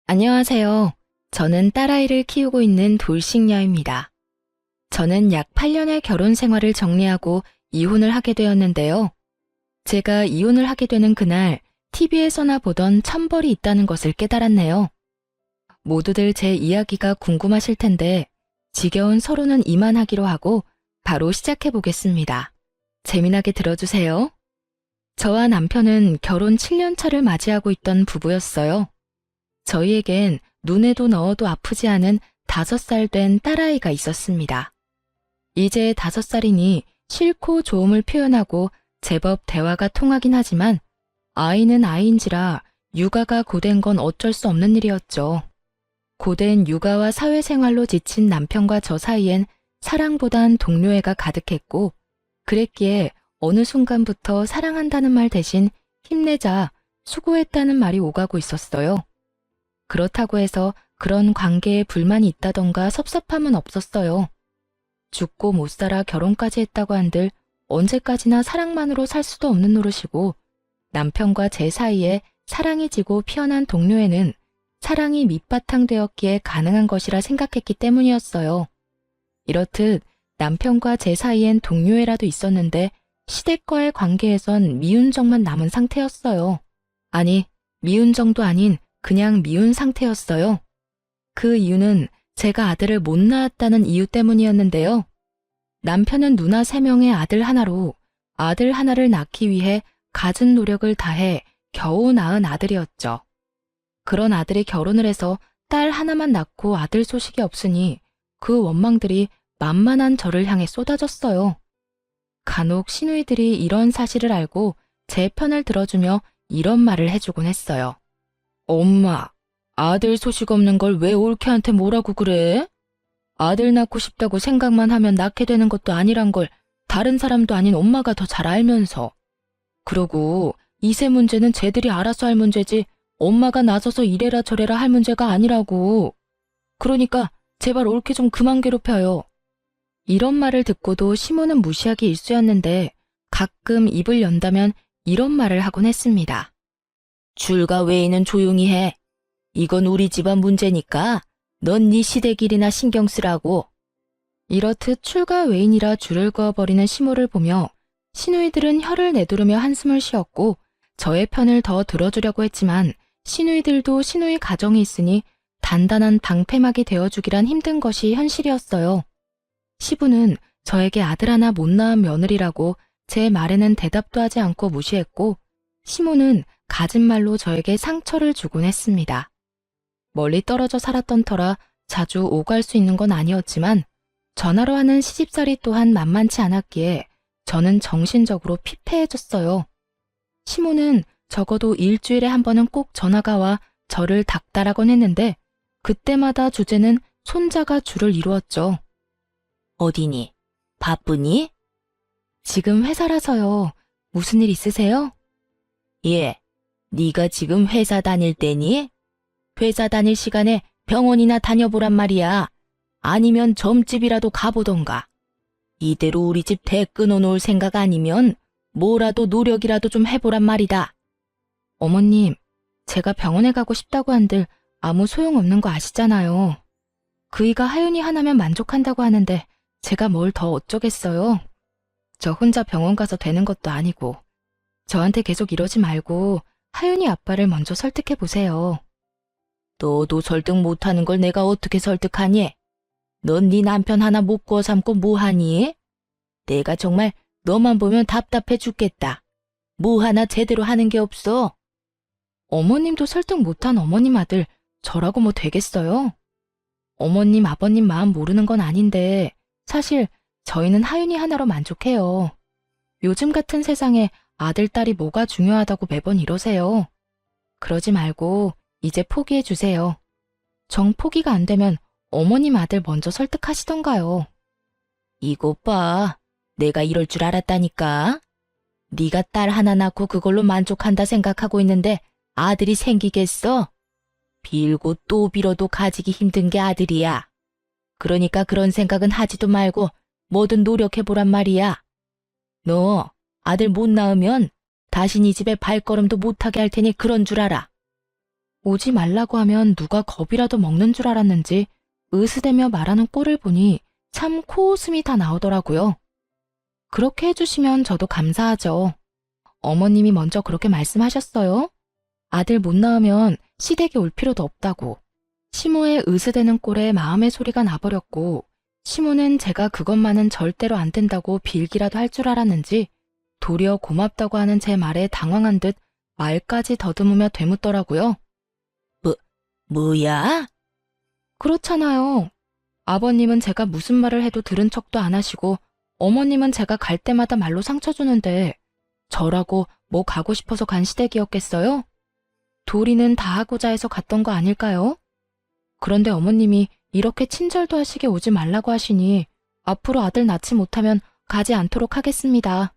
안녕하세요. 저는 딸아이를 키우고 있는 돌싱녀입니다. 저는 약 8년의 결혼 생활을 정리하고 이혼을 하게 되었는데요. 제가 이혼을 하게 되는 그날 TV에서나 보던 천벌이 있다는 것을 깨달았네요. 모두들 제 이야기가 궁금하실 텐데 지겨운 서로는 이만하기로 하고 바로 시작해 보겠습니다. 재미나게 들어주세요. 저와 남편은 결혼 7년 차를 맞이하고 있던 부부였어요. 저희에겐 눈에도 넣어도 아프지 않은 5살 된 딸아이가 있었습니다. 이제 5살이니 싫고 좋음을 표현하고 제법 대화가 통하긴 하지만 아이는 아이인지라 육아가 고된 건 어쩔 수 없는 일이었죠. 고된 육아와 사회생활로 지친 남편과 저 사이엔 사랑보단 동료애가 가득했고 그랬기에 어느 순간부터 사랑한다는 말 대신 힘내자, 수고했다는 말이 오가고 있었어요. 그렇다고 해서 그런 관계에 불만이 있다던가 섭섭함은 없었어요. 죽고 못 살아 결혼까지 했다고 한들 언제까지나 사랑만으로 살 수도 없는 노릇이고 남편과 제 사이에 사랑이 지고 피어난 동료애는 사랑이 밑바탕 되었기에 가능한 것이라 생각했기 때문이었어요. 이렇듯 남편과 제 사이엔 동료애라도 있었는데 시댁과의 관계에선 미운정만 남은 상태였어요. 아니, 미운정도 아닌 그냥 미운 상태였어요. 그 이유는 제가 아들을 못 낳았다는 이유 때문이었는데요. 남편은 누나 3명의 아들 하나로 아들 하나를 낳기 위해 갖은 노력을 다해 겨우 낳은 아들이었죠. 그런 아들이 결혼을 해서 딸 하나만 낳고 아들 소식이 없으니 그 원망들이 만만한 저를 향해 쏟아졌어요. 간혹 시누이들이 이런 사실을 알고 제 편을 들어주며 이런 말을 해주곤 했어요. 엄마, 아들 소식 없는 걸 왜 올케한테 뭐라고 그래? 아들 낳고 싶다고 생각만 하면 낳게 되는 것도 아니란 걸 다른 사람도 아닌 엄마가 더 잘 알면서. 그러고 이세 문제는 쟤들이 알아서 할 문제지 엄마가 나서서 이래라 저래라 할 문제가 아니라고. 그러니까 제발 올케 좀 그만 괴롭혀요. 이런 말을 듣고도 시모는 무시하기 일쑤였는데 가끔 입을 연다면 이런 말을 하곤 했습니다. 줄과 외에는 조용히 해. 이건 우리 집안 문제니까 넌 네 시댁일이나 신경 쓰라고. 이렇듯 출가 외인이라 줄을 그어버리는 시모를 보며 시누이들은 혀를 내두르며 한숨을 쉬었고 저의 편을 더 들어주려고 했지만 시누이들도 시누이 가정이 있으니 단단한 방패막이 되어주기란 힘든 것이 현실이었어요. 시부는 저에게 아들 하나 못 낳은 며느리라고 제 말에는 대답도 하지 않고 무시했고 시모는 갖은 말로 저에게 상처를 주곤 했습니다. 멀리 떨어져 살았던 터라 자주 오갈 수 있는 건 아니었지만 전화로 하는 시집살이 또한 만만치 않았기에 저는 정신적으로 피폐해졌어요. 시모는 적어도 일주일에 한 번은 꼭 전화가 와 저를 닥달하곤 했는데 그때마다 주제는 손자가 주를 이루었죠. 어디니? 바쁘니? 지금 회사라서요. 무슨 일 있으세요? 예. 네가 지금 회사 다닐 때니? 회사 다닐 시간에 병원이나 다녀보란 말이야. 아니면 점집이라도 가보던가. 이대로 우리 집 대 끊어놓을 생각 아니면 뭐라도 노력이라도 좀 해보란 말이다. 어머님, 제가 병원에 가고 싶다고 한들 아무 소용없는 거 아시잖아요. 그이가 하윤이 하나면 만족한다고 하는데 제가 뭘 더 어쩌겠어요. 저 혼자 병원 가서 되는 것도 아니고. 저한테 계속 이러지 말고 하윤이 아빠를 먼저 설득해 보세요. 너도 설득 못하는 걸 내가 어떻게 설득하니? 넌 네 남편 하나 못 구워 삼고 뭐하니? 내가 정말 너만 보면 답답해 죽겠다. 뭐 하나 제대로 하는 게 없어. 어머님도 설득 못한 어머님 아들 저라고 뭐 되겠어요? 어머님 아버님 마음 모르는 건 아닌데 사실 저희는 하윤이 하나로 만족해요. 요즘 같은 세상에 아들, 딸이 뭐가 중요하다고 매번 이러세요. 그러지 말고 이제 포기해 주세요. 정 포기가 안 되면 어머님 아들 먼저 설득하시던가요. 이것 봐. 내가 이럴 줄 알았다니까. 네가 딸 하나 낳고 그걸로 만족한다 생각하고 있는데 아들이 생기겠어? 빌고 또 빌어도 가지기 힘든 게 아들이야. 그러니까 그런 생각은 하지도 말고 뭐든 노력해보란 말이야. 너 아들 못 낳으면 다신 이 집에 발걸음도 못하게 할 테니 그런 줄 알아. 오지 말라고 하면 누가 겁이라도 먹는 줄 알았는지 으스대며 말하는 꼴을 보니 참 코웃음이 다 나오더라고요. 그렇게 해주시면 저도 감사하죠. 어머님이 먼저 그렇게 말씀하셨어요. 아들 못 낳으면 시댁에 올 필요도 없다고. 시모의 으스대는 꼴에 마음의 소리가 나버렸고, 시모는 제가 그것만은 절대로 안 된다고 빌기라도 할 줄 알았는지 도리어 고맙다고 하는 제 말에 당황한 듯 말까지 더듬으며 되묻더라고요. 뭐야? 그렇잖아요. 아버님은 제가 무슨 말을 해도 들은 척도 안 하시고, 어머님은 제가 갈 때마다 말로 상처 주는데 저라고 뭐 가고 싶어서 간 시댁이었겠어요? 도리는 다 하고자 해서 갔던 거 아닐까요? 그런데 어머님이 이렇게 친절도 하시게 오지 말라고 하시니 앞으로 아들 낳지 못하면 가지 않도록 하겠습니다.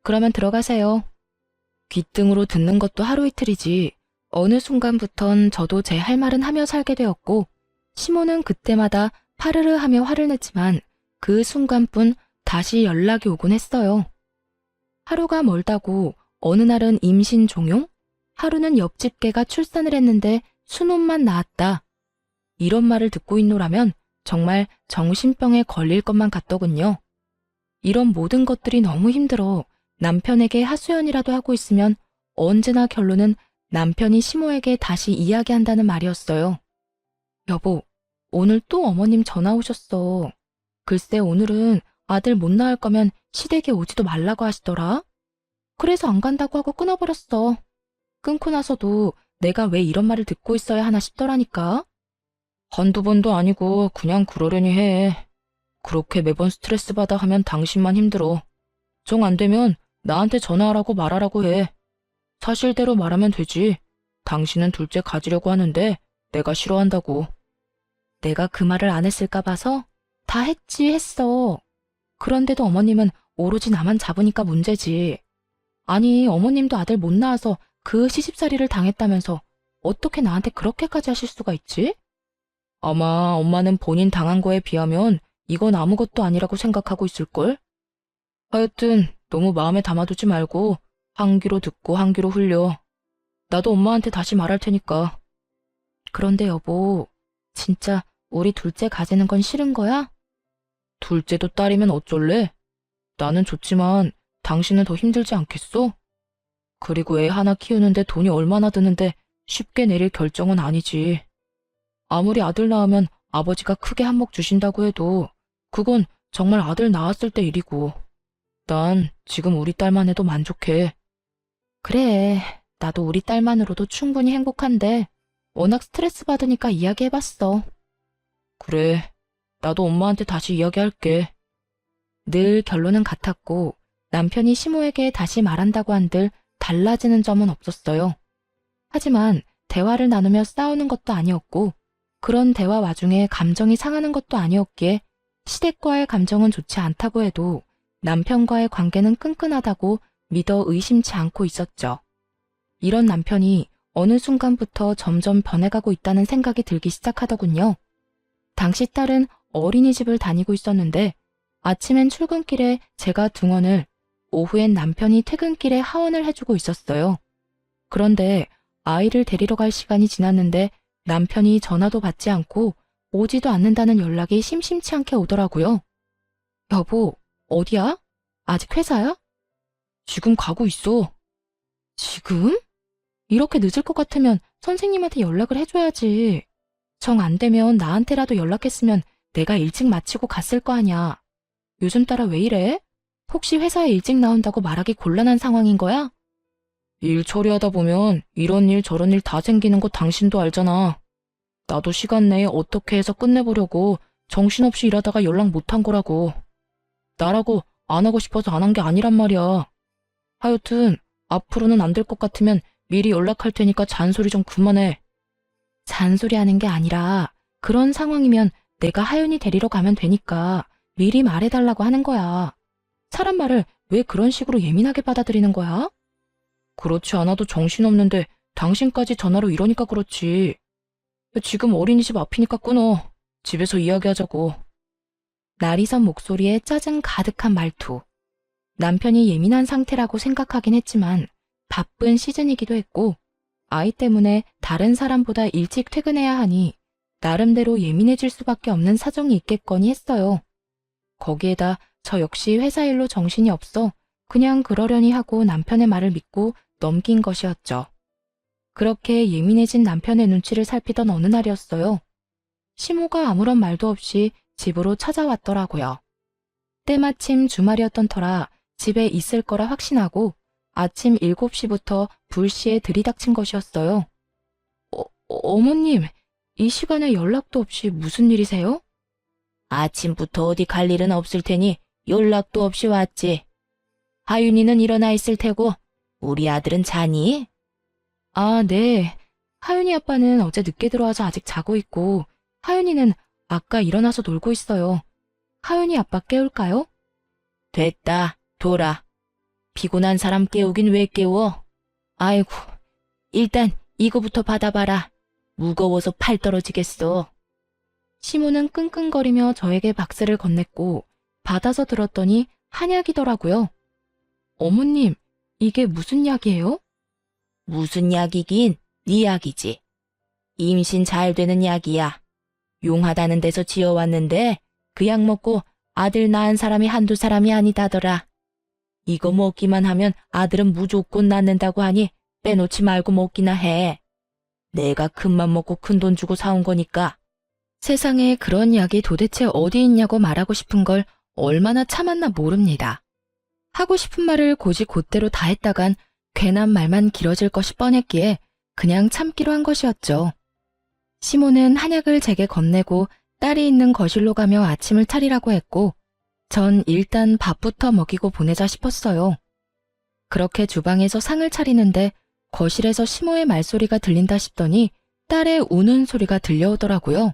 그러면 들어가세요. 귓등으로 듣는 것도 하루 이틀이지 어느 순간부턴 저도 제 할 말은 하며 살게 되었고, 시모는 그때마다 파르르 하며 화를 냈지만 그 순간뿐 다시 연락이 오곤 했어요. 하루가 멀다고 어느 날은 임신 종용, 하루는 옆집 개가 출산을 했는데 순혼만 낳았다. 이런 말을 듣고 있노라면 정말 정신병에 걸릴 것만 같더군요. 이런 모든 것들이 너무 힘들어 남편에게 하소연이라도 하고 있으면 언제나 결론은 남편이 시모에게 다시 이야기한다는 말이었어요. 여보, 오늘 또 어머님 전화 오셨어. 글쎄 오늘은 아들 못 낳을 거면 시댁에 오지도 말라고 하시더라. 그래서 안 간다고 하고 끊어버렸어. 끊고 나서도 내가 왜 이런 말을 듣고 있어야 하나 싶더라니까. 한두 번도 아니고 그냥 그러려니 해. 그렇게 매번 스트레스 받아 하면 당신만 힘들어. 정 안 되면 나한테 전화하라고 말하라고 해. 사실대로 말하면 되지. 당신은 둘째 가지려고 하는데 내가 싫어한다고. 내가 그 말을 안 했을까 봐서? 다 했어. 그런데도 어머님은 오로지 나만 잡으니까 문제지. 아니, 어머님도 아들 못 낳아서 그 시집살이를 당했다면서 어떻게 나한테 그렇게까지 하실 수가 있지? 아마 엄마는 본인 당한 거에 비하면 이건 아무것도 아니라고 생각하고 있을걸? 하여튼 너무 마음에 담아두지 말고 한 귀로 듣고 한 귀로 흘려. 나도 엄마한테 다시 말할 테니까. 그런데 여보, 진짜 우리 둘째 가지는 건 싫은 거야? 둘째도 딸이면 어쩔래? 나는 좋지만 당신은 더 힘들지 않겠어? 그리고 애 하나 키우는데 돈이 얼마나 드는데 쉽게 내릴 결정은 아니지. 아무리 아들 낳으면 아버지가 크게 한몫 주신다고 해도 그건 정말 아들 낳았을 때 일이고. 난 지금 우리 딸만 해도 만족해. 그래, 나도 우리 딸만으로도 충분히 행복한데 워낙 스트레스 받으니까 이야기해봤어. 그래, 나도 엄마한테 다시 이야기할게. 늘 결론은 같았고 남편이 시모에게 다시 말한다고 한들 달라지는 점은 없었어요. 하지만 대화를 나누며 싸우는 것도 아니었고 그런 대화 와중에 감정이 상하는 것도 아니었기에 시댁과의 감정은 좋지 않다고 해도 남편과의 관계는 끈끈하다고 믿어 의심치 않고 있었죠. 이런 남편이 어느 순간부터 점점 변해가고 있다는 생각이 들기 시작하더군요. 당시 딸은 어린이집을 다니고 있었는데 아침엔 출근길에 제가 등원을, 오후엔 남편이 퇴근길에 하원을 해주고 있었어요. 그런데 아이를 데리러 갈 시간이 지났는데 남편이 전화도 받지 않고 오지도 않는다는 연락이 심심치 않게 오더라고요. 여보, 어디야? 아직 회사야? 지금 가고 있어. 지금? 이렇게 늦을 것 같으면 선생님한테 연락을 해줘야지. 정 안 되면 나한테라도 연락했으면 내가 일찍 마치고 갔을 거 아냐. 요즘 따라 왜 이래? 혹시 회사에 일찍 나온다고 말하기 곤란한 상황인 거야? 일 처리하다 보면 이런 일 저런 일 다 생기는 거 당신도 알잖아. 나도 시간 내에 어떻게 해서 끝내보려고 정신없이 일하다가 연락 못한 거라고. 나라고 안 하고 싶어서 안 한 게 아니란 말이야. 하여튼 앞으로는 안 될 것 같으면 미리 연락할 테니까 잔소리 좀 그만해. 잔소리하는 게 아니라 그런 상황이면 내가 하윤이 데리러 가면 되니까 미리 말해달라고 하는 거야. 사람 말을 왜 그런 식으로 예민하게 받아들이는 거야? 그렇지 않아도 정신없는데 당신까지 전화로 이러니까 그렇지. 지금 어린이집 앞이니까 끊어. 집에서 이야기하자고. 날이 선 목소리에 짜증 가득한 말투. 남편이 예민한 상태라고 생각하긴 했지만 바쁜 시즌이기도 했고 아이 때문에 다른 사람보다 일찍 퇴근해야 하니 나름대로 예민해질 수밖에 없는 사정이 있겠거니 했어요. 거기에다 저 역시 회사 일로 정신이 없어 그냥 그러려니 하고 남편의 말을 믿고 넘긴 것이었죠. 그렇게 예민해진 남편의 눈치를 살피던 어느 날이었어요. 시모가 아무런 말도 없이 집으로 찾아왔더라고요. 때마침 주말이었던 터라 집에 있을 거라 확신하고 아침 7시부터 불시에 들이닥친 것이었어요. 어머님, 이 시간에 연락도 없이 무슨 일이세요? 아침부터 어디 갈 일은 없을 테니 연락도 없이 왔지. 하윤이는 일어나 있을 테고 우리 아들은 자니? 아, 네. 하윤이 아빠는 어제 늦게 들어와서 아직 자고 있고 하윤이는 아까 일어나서 놀고 있어요. 하윤이 아빠 깨울까요? 됐다, 돌아. 피곤한 사람 깨우긴 왜 깨워? 아이고, 일단 이거부터 받아봐라. 무거워서 팔 떨어지겠어. 시모는 끙끙거리며 저에게 박스를 건넸고 받아서 들었더니 한약이더라고요. 어머님, 이게 무슨 약이에요? 무슨 약이긴 네 약이지. 임신 잘 되는 약이야. 용하다는 데서 지어왔는데 그 약 먹고 아들 낳은 사람이 한두 사람이 아니다더라. 이거 먹기만 하면 아들은 무조건 낳는다고 하니 빼놓지 말고 먹기나 해. 내가 큰맘 먹고 큰돈 주고 사온 거니까. 세상에 그런 약이 도대체 어디 있냐고 말하고 싶은 걸 얼마나 참았나 모릅니다. 하고 싶은 말을 곧이곧대로 다 했다간 괜한 말만 길어질 것이 뻔했기에 그냥 참기로 한 것이었죠. 시모는 한약을 제게 건네고 딸이 있는 거실로 가며 아침을 차리라고 했고 전 일단 밥부터 먹이고 보내자 싶었어요. 그렇게 주방에서 상을 차리는데 거실에서 시모의 말소리가 들린다 싶더니 딸의 우는 소리가 들려오더라고요.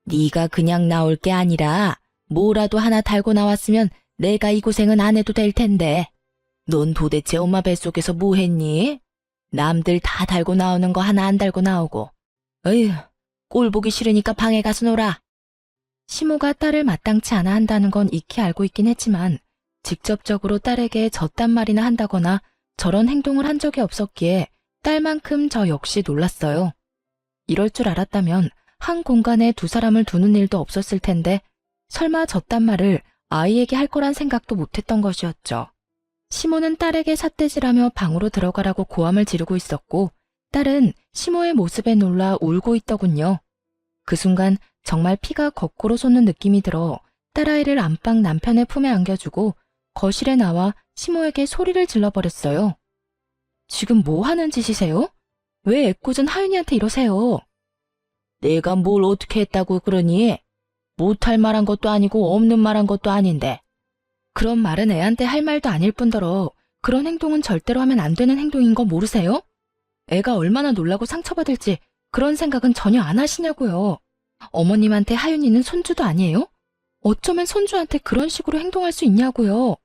네가 그냥 나올 게 아니라 뭐라도 하나 달고 나왔으면 내가 이 고생은 안 해도 될 텐데. 넌 도대체 엄마 뱃속에서 뭐 했니? 남들 다 달고 나오는 거 하나 안 달고 나오고. 어휴, 꼴 보기 싫으니까 방에 가서 놀아. 시모가 딸을 마땅치 않아 한다는 건 익히 알고 있긴 했지만 직접적으로 딸에게 저딴 말이나 한다거나 저런 행동을 한 적이 없었기에 딸만큼 저 역시 놀랐어요. 이럴 줄 알았다면 한 공간에 두 사람을 두는 일도 없었을 텐데 설마 저딴 말을 아이에게 할 거란 생각도 못했던 것이었죠. 시모는 딸에게 삿대질하며 방으로 들어가라고 고함을 지르고 있었고 딸은 시모의 모습에 놀라 울고 있더군요. 그 순간 정말 피가 거꾸로 솟는 느낌이 들어 딸아이를 안방 남편의 품에 안겨주고 거실에 나와 시모에게 소리를 질러버렸어요. 지금 뭐 하는 짓이세요? 왜 애꿎은 하윤이한테 이러세요? 내가 뭘 어떻게 했다고 그러니? 못할 말한 것도 아니고 없는 말한 것도 아닌데. 그런 말은 애한테 할 말도 아닐 뿐더러 그런 행동은 절대로 하면 안 되는 행동인 거 모르세요? 애가 얼마나 놀라고 상처받을지 그런 생각은 전혀 안 하시냐고요. 어머님한테 하윤이는 손주도 아니에요? 어쩌면 손주한테 그런 식으로 행동할 수 있냐고요.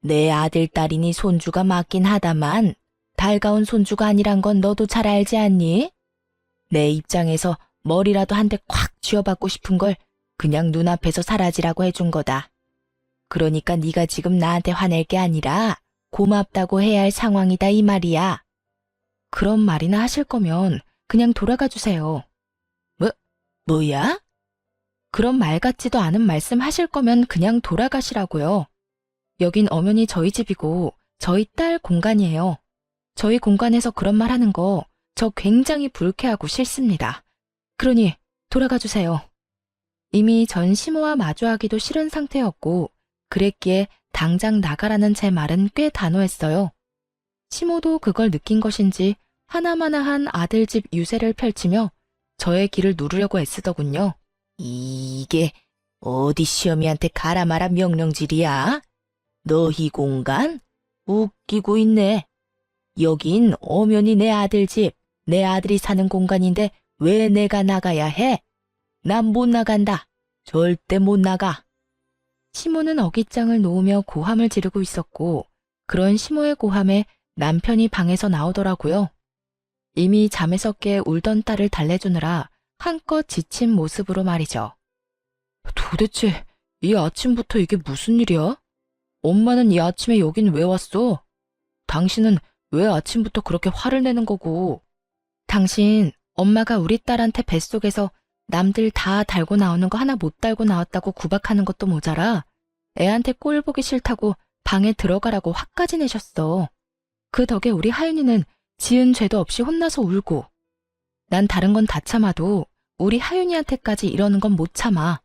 내 아들 딸이니 손주가 맞긴 하다만 달가운 손주가 아니란 건 너도 잘 알지 않니? 내 입장에서 머리라도 한 대 콱 쥐어받고 싶은 걸 그냥 눈앞에서 사라지라고 해준 거다. 그러니까 네가 지금 나한테 화낼 게 아니라 고맙다고 해야 할 상황이다 이 말이야. 그런 말이나 하실 거면 그냥 돌아가 주세요. 뭐야? 그런 말 같지도 않은 말씀 하실 거면 그냥 돌아가시라고요. 여긴 엄연히 저희 집이고 저희 딸 공간이에요. 저희 공간에서 그런 말 하는 거 저 굉장히 불쾌하고 싫습니다. 그러니 돌아가 주세요. 이미 전 시모와 마주하기도 싫은 상태였고 그랬기에 당장 나가라는 제 말은 꽤 단호했어요. 시모도 그걸 느낀 것인지 하나마나한 아들 집 유세를 펼치며 저의 길을 누르려고 애쓰더군요. 이게 어디 시어미한테 가라 마라 명령질이야? 너희 공간? 웃기고 있네. 여긴 엄연히 내 아들 집, 내 아들이 사는 공간인데 왜 내가 나가야 해? 난 못 나간다. 절대 못 나가. 시모는 어깃장을 놓으며 고함을 지르고 있었고 그런 시모의 고함에 남편이 방에서 나오더라고요. 이미 잠에서 깨 울던 딸을 달래주느라 한껏 지친 모습으로 말이죠. 도대체 이 아침부터 이게 무슨 일이야? 엄마는 이 아침에 여긴 왜 왔어? 당신은 왜 아침부터 그렇게 화를 내는 거고? 당신, 엄마가 우리 딸한테 뱃속에서 남들 다 달고 나오는 거 하나 못 달고 나왔다고 구박하는 것도 모자라 애한테 꼴 보기 싫다고 방에 들어가라고 화까지 내셨어. 그 덕에 우리 하윤이는 지은 죄도 없이 혼나서 울고. 난 다른 건 다 참아도 우리 하윤이한테까지 이러는 건 못 참아.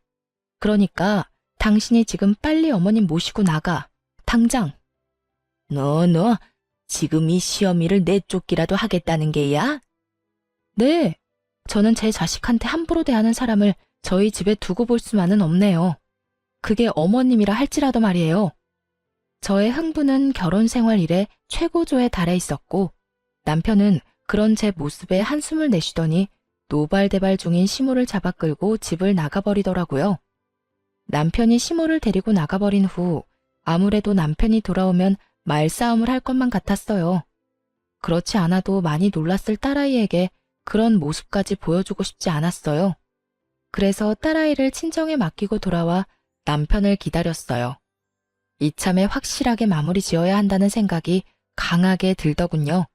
그러니까 당신이 지금 빨리 어머님 모시고 나가. 당장. 너 지금 이 시어미를 내쫓기라도 하겠다는 게야? 네. 저는 제 자식한테 함부로 대하는 사람을 저희 집에 두고 볼 수만은 없네요. 그게 어머님이라 할지라도 말이에요. 저의 흥분은 결혼 생활 이래 최고조에 달해 있었고 남편은 그런 제 모습에 한숨을 내쉬더니 노발대발 중인 시모를 잡아 끌고 집을 나가버리더라고요. 남편이 시모를 데리고 나가버린 후 아무래도 남편이 돌아오면 말싸움을 할 것만 같았어요. 그렇지 않아도 많이 놀랐을 딸아이에게 그런 모습까지 보여주고 싶지 않았어요. 그래서 딸아이를 친정에 맡기고 돌아와 남편을 기다렸어요. 이참에 확실하게 마무리 지어야 한다는 생각이 강하게 들더군요.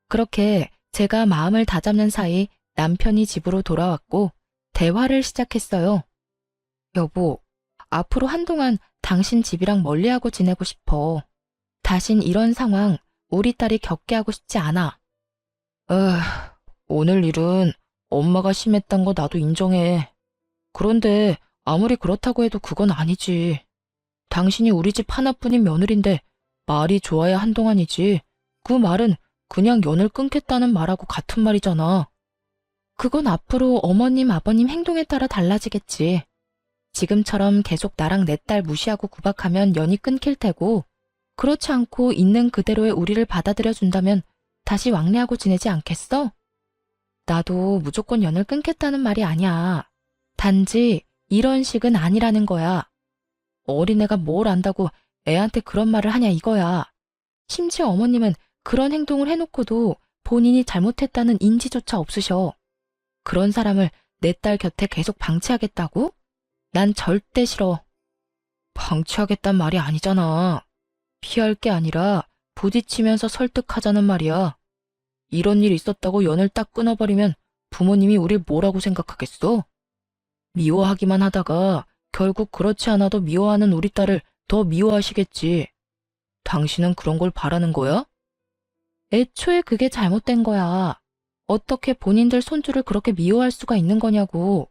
그렇게 제가 마음을 다잡는 사이 남편이 집으로 돌아왔고 대화를 시작했어요. 여보, 앞으로 한동안 당신 집이랑 멀리하고 지내고 싶어. 다신 이런 상황 우리 딸이 겪게 하고 싶지 않아. 오늘 일은 엄마가 심했단 거 나도 인정해. 그런데 아무리 그렇다고 해도 그건 아니지. 당신이 우리 집 하나뿐인 며느린데 말이 좋아야 한동안이지. 그 말은 그냥 연을 끊겠다는 말하고 같은 말이잖아. 그건 앞으로 어머님, 아버님 행동에 따라 달라지겠지. 지금처럼 계속 나랑 내 딸 무시하고 구박하면 연이 끊길 테고, 그렇지 않고 있는 그대로의 우리를 받아들여준다면 다시 왕래하고 지내지 않겠어? 나도 무조건 연을 끊겠다는 말이 아니야. 단지 이런 식은 아니라는 거야. 어린애가 뭘 안다고 애한테 그런 말을 하냐 이거야. 심지어 어머님은 그런 행동을 해놓고도 본인이 잘못했다는 인지조차 없으셔. 그런 사람을 내 딸 곁에 계속 방치하겠다고? 난 절대 싫어. 방치하겠단 말이 아니잖아. 피할 게 아니라 부딪히면서 설득하자는 말이야. 이런 일 있었다고 연을 딱 끊어버리면 부모님이 우릴 뭐라고 생각하겠어? 미워하기만 하다가 결국 그렇지 않아도 미워하는 우리 딸을 더 미워하시겠지. 당신은 그런 걸 바라는 거야? 애초에 그게 잘못된 거야. 어떻게 본인들 손주를 그렇게 미워할 수가 있는 거냐고.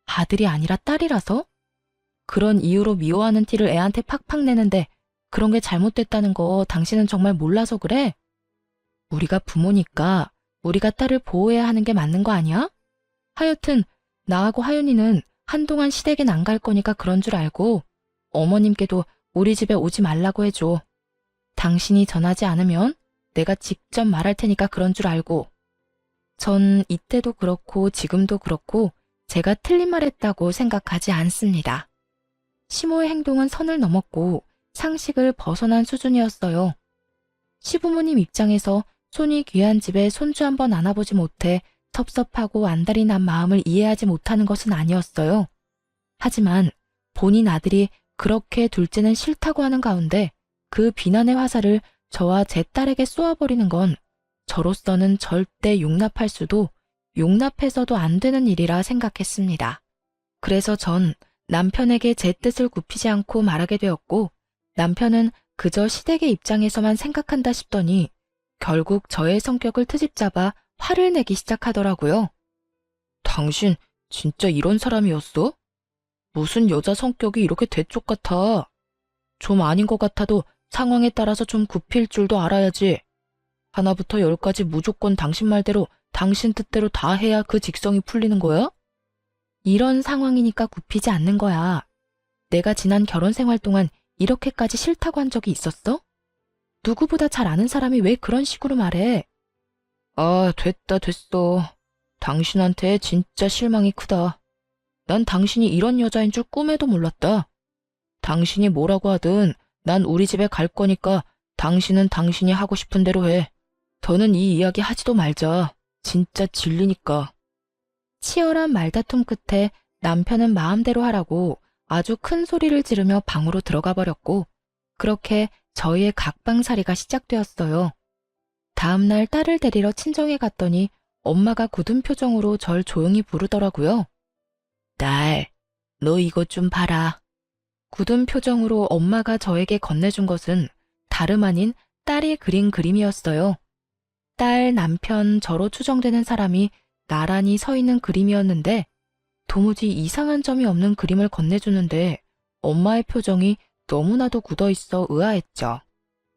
아들이 아니라 딸이라서? 그런 이유로 미워하는 티를 애한테 팍팍 내는데 그런 게 잘못됐다는 거 당신은 정말 몰라서 그래? 우리가 부모니까 우리가 딸을 보호해야 하는 게 맞는 거 아니야? 하여튼 나하고 하윤이는 한동안 시댁엔 안 갈 거니까 그런 줄 알고 어머님께도 우리 집에 오지 말라고 해줘. 당신이 전하지 않으면 내가 직접 말할 테니까 그런 줄 알고. 전 이때도 그렇고 지금도 그렇고 제가 틀린 말 했다고 생각하지 않습니다. 시모의 행동은 선을 넘었고 상식을 벗어난 수준이었어요. 시부모님 입장에서 손이 귀한 집에 손주 한번 안아보지 못해 섭섭하고 안달이 난 마음을 이해하지 못하는 것은 아니었어요. 하지만 본인 아들이 그렇게 둘째는 싫다고 하는 가운데 그 비난의 화살을 저와 제 딸에게 쏘아버리는 건 저로서는 절대 용납할 수도 용납해서도 안 되는 일이라 생각했습니다. 그래서 전 남편에게 제 뜻을 굽히지 않고 말하게 되었고 남편은 그저 시댁의 입장에서만 생각한다 싶더니 결국 저의 성격을 트집잡아 화를 내기 시작하더라고요. 당신 진짜 이런 사람이었어? 무슨 여자 성격이 이렇게 대쪽 같아? 좀 아닌 것 같아도 상황에 따라서 좀 굽힐 줄도 알아야지. 하나부터 열까지 무조건 당신 말대로 당신 뜻대로 다 해야 그 직성이 풀리는 거야? 이런 상황이니까 굽히지 않는 거야. 내가 지난 결혼 생활 동안 이렇게까지 싫다고 한 적이 있었어? 누구보다 잘 아는 사람이 왜 그런 식으로 말해? 아, 됐어. 당신한테 진짜 실망이 크다. 난 당신이 이런 여자인 줄 꿈에도 몰랐다. 당신이 뭐라고 하든 난 우리 집에 갈 거니까 당신은 당신이 하고 싶은 대로 해. 더는 이 이야기 하지도 말자. 진짜 질리니까. 치열한 말다툼 끝에 남편은 마음대로 하라고 아주 큰 소리를 지르며 방으로 들어가 버렸고 그렇게 저희의 각방살이가 시작되었어요. 다음날 딸을 데리러 친정에 갔더니 엄마가 굳은 표정으로 절 조용히 부르더라고요. 딸, 너 이것 좀 봐라. 굳은 표정으로 엄마가 저에게 건네준 것은 다름 아닌 딸이 그린 그림이었어요. 딸, 남편, 저로 추정되는 사람이 나란히 서 있는 그림이었는데 도무지 이상한 점이 없는 그림을 건네주는데 엄마의 표정이 너무나도 굳어있어 의아했죠.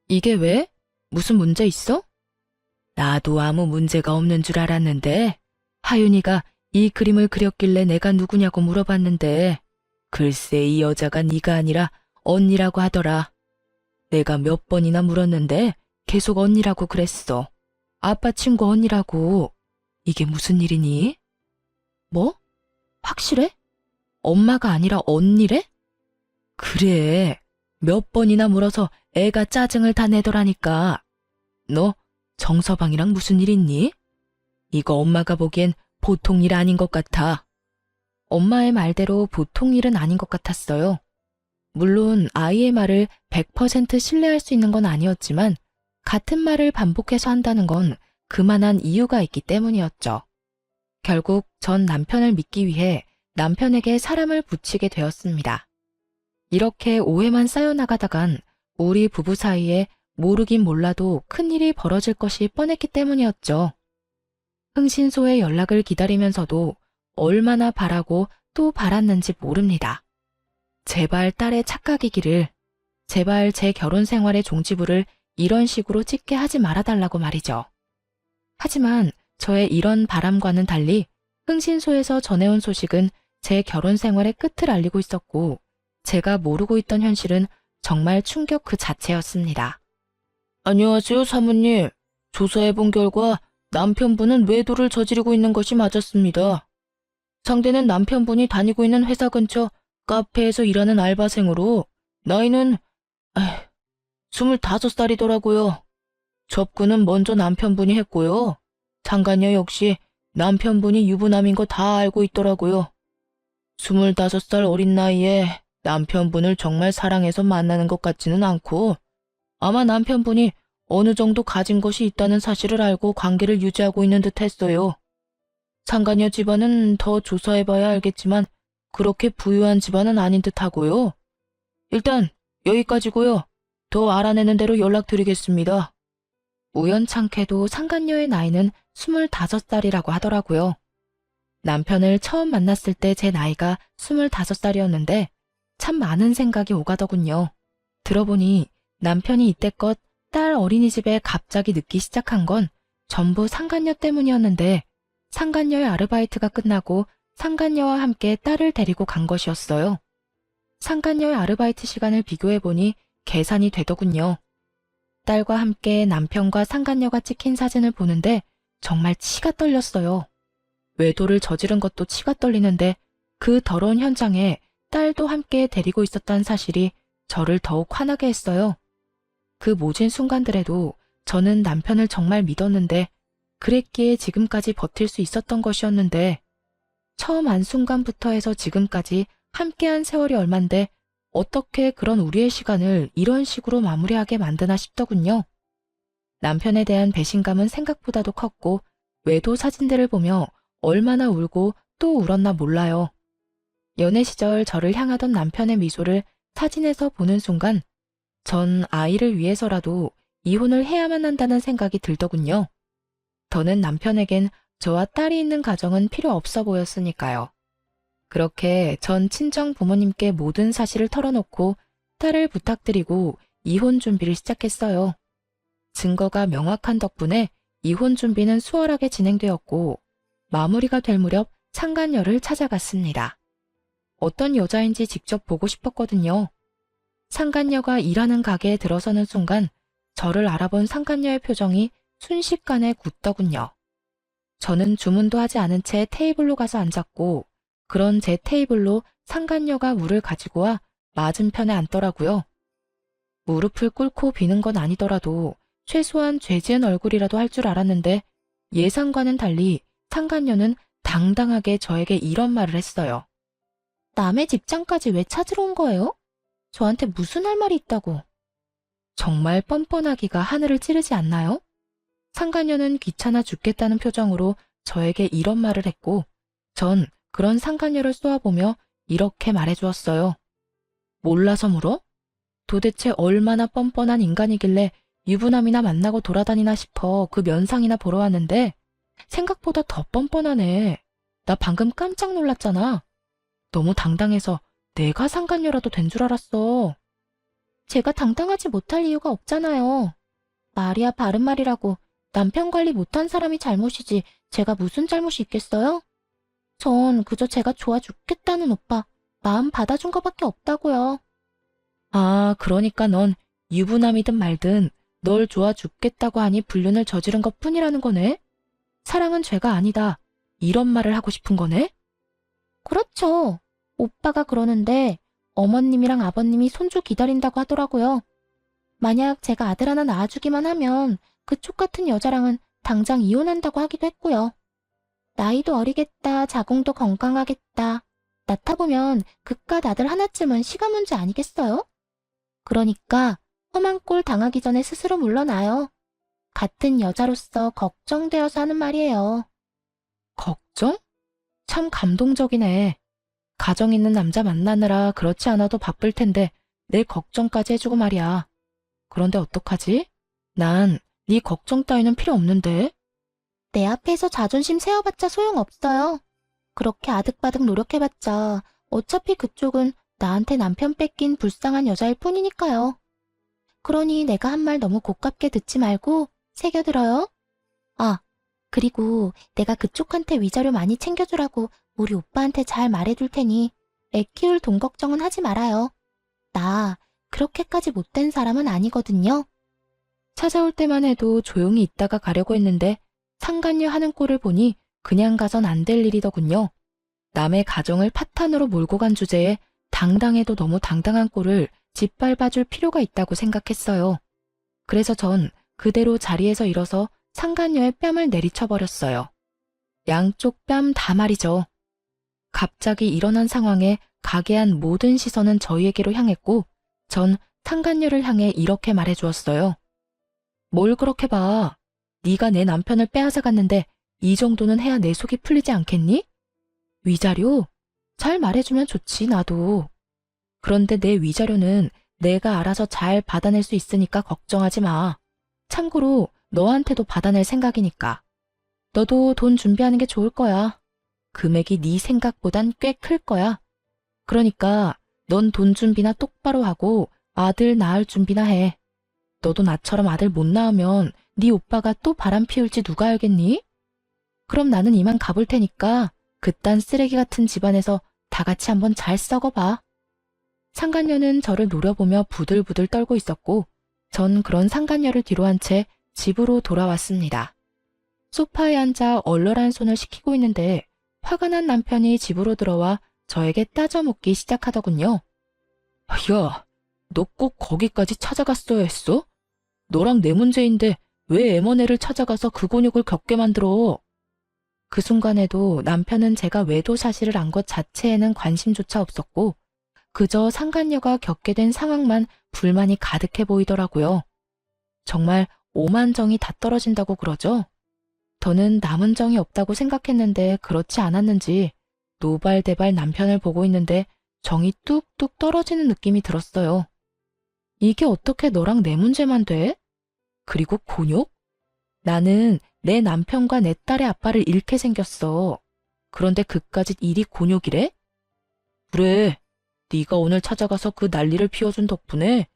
이게 왜? 무슨 문제 있어? 나도 아무 문제가 없는 줄 알았는데 하윤이가 이 그림을 그렸길래 내가 누구냐고 물어봤는데 글쎄 이 여자가 네가 아니라 언니라고 하더라. 내가 몇 번이나 물었는데 계속 언니라고 그랬어. 아빠 친구 언니라고. 이게 무슨 일이니? 뭐? 확실해? 엄마가 아니라 언니래? 그래. 몇 번이나 물어서 애가 짜증을 다 내더라니까. 너 정서방이랑 무슨 일 있니? 이거 엄마가 보기엔 보통 일 아닌 것 같아. 엄마의 말대로 보통 일은 아닌 것 같았어요. 물론 아이의 말을 100% 신뢰할 수 있는 건 아니었지만 같은 말을 반복해서 한다는 건 그만한 이유가 있기 때문이었죠. 결국 전 남편을 믿기 위해 남편에게 사람을 붙이게 되었습니다. 이렇게 오해만 쌓여나가다간 우리 부부 사이에 모르긴 몰라도 큰일이 벌어질 것이 뻔했기 때문이었죠. 흥신소의 연락을 기다리면서도 얼마나 바라고 또 바랐는지 모릅니다. 제발 딸의 착각이기를, 제발 제 결혼 생활의 종지부를 이런 식으로 찍게 하지 말아달라고 말이죠. 하지만 저의 이런 바람과는 달리 흥신소에서 전해온 소식은 제 결혼 생활의 끝을 알리고 있었고 제가 모르고 있던 현실은 정말 충격 그 자체였습니다. 안녕하세요, 사모님. 조사해본 결과 남편분은 외도를 저지르고 있는 것이 맞았습니다. 상대는 남편분이 다니고 있는 회사 근처 카페에서 일하는 알바생으로 나이는 25살이더라고요. 접근은 먼저 남편분이 했고요. 상간녀 역시 남편분이 유부남인 거 다 알고 있더라고요. 25살 어린 나이에 남편분을 정말 사랑해서 만나는 것 같지는 않고 아마 남편분이 어느 정도 가진 것이 있다는 사실을 알고 관계를 유지하고 있는 듯 했어요. 상간녀 집안은 더 조사해봐야 알겠지만 그렇게 부유한 집안은 아닌 듯 하고요. 일단 여기까지고요. 더 알아내는 대로 연락드리겠습니다. 우연찮게도 상간녀의 나이는 25살이라고 하더라고요. 남편을 처음 만났을 때 제 나이가 25살이었는데 참 많은 생각이 오가더군요. 들어보니 남편이 이때껏 딸 어린이집에 갑자기 늦기 시작한 건 전부 상간녀 때문이었는데 상간녀의 아르바이트가 끝나고 상간녀와 함께 딸을 데리고 간 것이었어요. 상간녀의 아르바이트 시간을 비교해보니 계산이 되더군요. 딸과 함께 남편과 상간녀가 찍힌 사진을 보는데 정말 치가 떨렸어요. 외도를 저지른 것도 치가 떨리는데 그 더러운 현장에 딸도 함께 데리고 있었다는 사실이 저를 더욱 화나게 했어요. 그 모진 순간들에도 저는 남편을 정말 믿었는데 그랬기에 지금까지 버틸 수 있었던 것이었는데 처음 안 순간부터 해서 지금까지 함께한 세월이 얼만데 어떻게 그런 우리의 시간을 이런 식으로 마무리하게 만드나 싶더군요. 남편에 대한 배신감은 생각보다도 컸고 외도 사진들을 보며 얼마나 울고 또 울었나 몰라요. 연애 시절 저를 향하던 남편의 미소를 사진에서 보는 순간 전 아이를 위해서라도 이혼을 해야만 한다는 생각이 들더군요. 더는 남편에겐 저와 딸이 있는 가정은 필요 없어 보였으니까요. 그렇게 전 친정 부모님께 모든 사실을 털어놓고 딸을 부탁드리고 이혼 준비를 시작했어요. 증거가 명확한 덕분에 이혼 준비는 수월하게 진행되었고 마무리가 될 무렵 상간녀를 찾아갔습니다. 어떤 여자인지 직접 보고 싶었거든요. 상간녀가 일하는 가게에 들어서는 순간 저를 알아본 상간녀의 표정이 순식간에 굳더군요. 저는 주문도 하지 않은 채 테이블로 가서 앉았고 그런 제 테이블로 상간녀가 물을 가지고 와 맞은편에 앉더라고요. 무릎을 꿇고 비는 건 아니더라도 최소한 죄 지은 얼굴이라도 할 줄 알았는데 예상과는 달리 상간녀는 당당하게 저에게 이런 말을 했어요. 남의 집장까지 왜 찾으러 온 거예요? 저한테 무슨 할 말이 있다고. 정말 뻔뻔하기가 하늘을 찌르지 않나요? 상간녀는 귀찮아 죽겠다는 표정으로 저에게 이런 말을 했고, 전 그런 상간녀를 쏘아보며 이렇게 말해주었어요. 몰라서 물어? 도대체 얼마나 뻔뻔한 인간이길래 유부남이나 만나고 돌아다니나 싶어 그 면상이나 보러 왔는데 생각보다 더 뻔뻔하네. 나 방금 깜짝 놀랐잖아. 너무 당당해서 내가 상간녀라도 된 줄 알았어. 제가 당당하지 못할 이유가 없잖아요. 말이야 바른 말이라고 남편 관리 못한 사람이 잘못이지 제가 무슨 잘못이 있겠어요? 전 그저 제가 좋아 죽겠다는 오빠 마음 받아준 것밖에 없다고요. 아, 그러니까 넌 유부남이든 말든 널 좋아 죽겠다고 하니 불륜을 저지른 것뿐이라는 거네? 사랑은 죄가 아니다. 이런 말을 하고 싶은 거네? 그렇죠. 오빠가 그러는데 어머님이랑 아버님이 손주 기다린다고 하더라고요. 만약 제가 아들 하나 낳아주기만 하면 그쪽 같은 여자랑은 당장 이혼한다고 하기도 했고요. 나이도 어리겠다, 자궁도 건강하겠다. 낳다 보면 그깟 아들 하나쯤은 시간 문제 아니겠어요? 그러니까 험한 꼴 당하기 전에 스스로 물러나요. 같은 여자로서 걱정되어서 하는 말이에요. 걱정? 참 감동적이네. 가정 있는 남자 만나느라 그렇지 않아도 바쁠 텐데 내 걱정까지 해주고 말이야. 그런데 어떡하지? 난 네 걱정 따위는 필요 없는데. 내 앞에서 자존심 세워봤자 소용없어요. 그렇게 아득바득 노력해봤자 어차피 그쪽은 나한테 남편 뺏긴 불쌍한 여자일 뿐이니까요. 그러니 내가 한 말 너무 고깝게 듣지 말고 새겨들어요. 아, 그리고 내가 그쪽한테 위자료 많이 챙겨주라고 우리 오빠한테 잘 말해둘 테니 애 키울 돈 걱정은 하지 말아요. 나 그렇게까지 못된 사람은 아니거든요. 찾아올 때만 해도 조용히 있다가 가려고 했는데 상간녀 하는 꼴을 보니 그냥 가선 안 될 일이더군요. 남의 가정을 파탄으로 몰고 간 주제에 당당해도 너무 당당한 꼴을 짓밟아줄 필요가 있다고 생각했어요. 그래서 전 그대로 자리에서 일어서 상간녀의 뺨을 내리쳐버렸어요. 양쪽 뺨 다 말이죠. 갑자기 일어난 상황에 가게한 모든 시선은 저희에게로 향했고 전 상간녀를 향해 이렇게 말해주었어요. 뭘 그렇게 봐. 네가 내 남편을 빼앗아 갔는데 이 정도는 해야 내 속이 풀리지 않겠니? 위자료? 잘 말해주면 좋지 나도. 그런데 내 위자료는 내가 알아서 잘 받아낼 수 있으니까 걱정하지 마. 참고로 너한테도 받아낼 생각이니까. 너도 돈 준비하는 게 좋을 거야. 금액이 네 생각보단 꽤 클 거야. 그러니까 넌 돈 준비나 똑바로 하고 아들 낳을 준비나 해. 너도 나처럼 아들 못 낳으면 네 오빠가 또 바람 피울지 누가 알겠니? 그럼 나는 이만 가볼 테니까 그딴 쓰레기 같은 집안에서 다 같이 한번 잘 썩어봐. 상간녀는 저를 노려보며 부들부들 떨고 있었고 전 그런 상간녀를 뒤로 한 채 집으로 돌아왔습니다. 소파에 앉아 얼얼한 손을 식히고 있는데 화가 난 남편이 집으로 들어와 저에게 따져 묻기 시작하더군요. 야, 너 꼭 거기까지 찾아갔어야 했어? 너랑 내 문제인데 왜 M&A를 찾아가서 그 곤욕을 겪게 만들어? 그 순간에도 남편은 제가 외도 사실을 안 것 자체에는 관심조차 없었고 그저 상간녀가 겪게 된 상황만 불만이 가득해 보이더라고요. 정말 오만정이 다 떨어진다고 그러죠? 저는 남은 정이 없다고 생각했는데 그렇지 않았는지 노발대발 남편을 보고 있는데 정이 뚝뚝 떨어지는 느낌이 들었어요. 이게 어떻게 너랑 내 문제만 돼? 그리고 곤욕? 나는 내 남편과 내 딸의 아빠를 잃게 생겼어. 그런데 그까짓 일이 곤욕이래? 그래, 네가 오늘 찾아가서 그 난리를 피워준 덕분에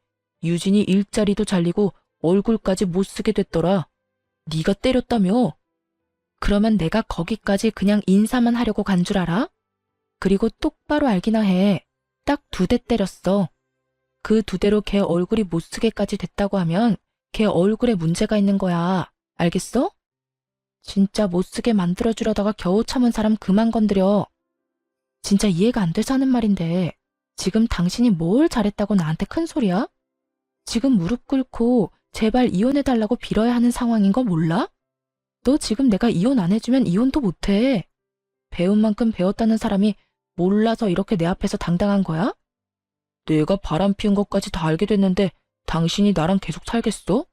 유진이 일자리도 잘리고 얼굴까지 못 쓰게 됐더라. 네가 때렸다며? 그러면 내가 거기까지 그냥 인사만 하려고 간 줄 알아? 그리고 똑바로 알기나 해. 딱 2대 때렸어. 그 2대로 걔 얼굴이 못 쓰게까지 됐다고 하면 걔 얼굴에 문제가 있는 거야. 알겠어? 진짜 못 쓰게 만들어주려다가 겨우 참은 사람 그만 건드려. 진짜 이해가 안 돼서 하는 말인데 지금 당신이 뭘 잘했다고 나한테 큰 소리야? 지금 무릎 꿇고 제발 이혼해달라고 빌어야 하는 상황인 거 몰라? 너 지금 내가 이혼 안 해주면 이혼도 못해. 배운 만큼 배웠다는 사람이 몰라서 이렇게 내 앞에서 당당한 거야? 내가 바람 피운 것까지 다 알게 됐는데 당신이 나랑 계속 살겠어?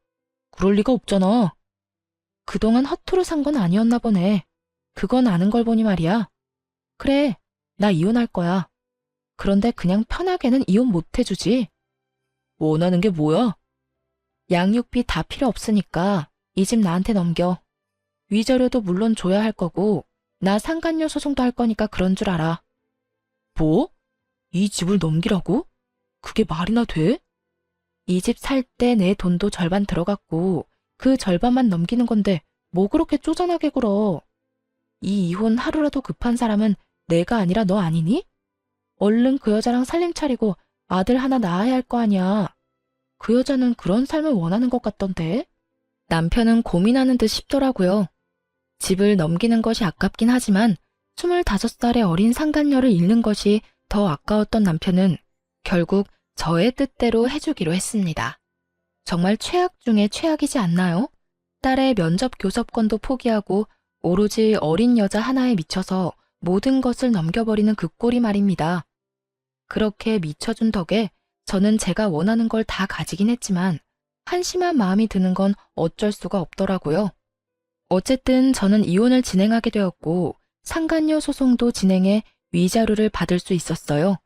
그럴 리가 없잖아. 그동안 허투루 산 건 아니었나 보네. 그건 아는 걸 보니 말이야. 그래, 나 이혼할 거야. 그런데 그냥 편하게는 이혼 못 해주지. 원하는 게 뭐야? 양육비 다 필요 없으니까 이 집 나한테 넘겨. 위자료도 물론 줘야 할 거고 나 상간녀 소송도 할 거니까 그런 줄 알아. 뭐? 이 집을 넘기라고? 그게 말이나 돼? 이 집 살 때 내 돈도 절반 들어갔고 그 절반만 넘기는 건데 뭐 그렇게 쪼잔하게 굴어. 이 이혼 하루라도 급한 사람은 내가 아니라 너 아니니? 얼른 그 여자랑 살림 차리고 아들 하나 낳아야 할 거 아니야. 그 여자는 그런 삶을 원하는 것 같던데. 남편은 고민하는 듯 싶더라고요. 집을 넘기는 것이 아깝긴 하지만 25살의 어린 상간녀를 잃는 것이 더 아까웠던 남편은 결국 저의 뜻대로 해주기로 했습니다. 정말 최악 중에 최악이지 않나요? 딸의 면접 교섭권도 포기하고 오로지 어린 여자 하나에 미쳐서 모든 것을 넘겨버리는 그 꼴이 말입니다. 그렇게 미쳐준 덕에 저는 제가 원하는 걸 다 가지긴 했지만 한심한 마음이 드는 건 어쩔 수가 없더라고요. 어쨌든 저는 이혼을 진행하게 되었고 상간녀 소송도 진행해 위자료를 받을 수 있었어요.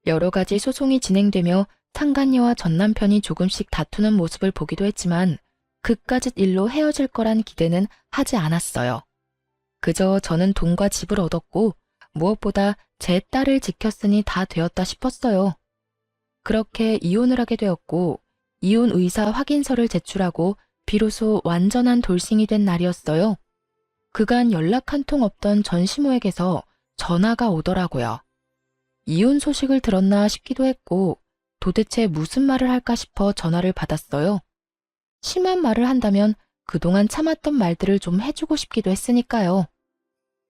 여러 가지 소송이 진행되며 상간녀와 전 남편이 조금씩 다투는 모습을 보기도 했지만 그깟 일로 헤어질 거란 기대는 하지 않았어요. 그저 저는 돈과 집을 얻었고 무엇보다 제 딸을 지켰으니 다 되었다 싶었어요. 그렇게 이혼을 하게 되었고 이혼 의사 확인서를 제출하고 비로소 완전한 돌싱이 된 날이었어요. 그간 연락 한 통 없던 전 시모에게서 전화가 오더라고요. 이혼 소식을 들었나 싶기도 했고 도대체 무슨 말을 할까 싶어 전화를 받았어요. 심한 말을 한다면 그동안 참았던 말들을 좀 해주고 싶기도 했으니까요.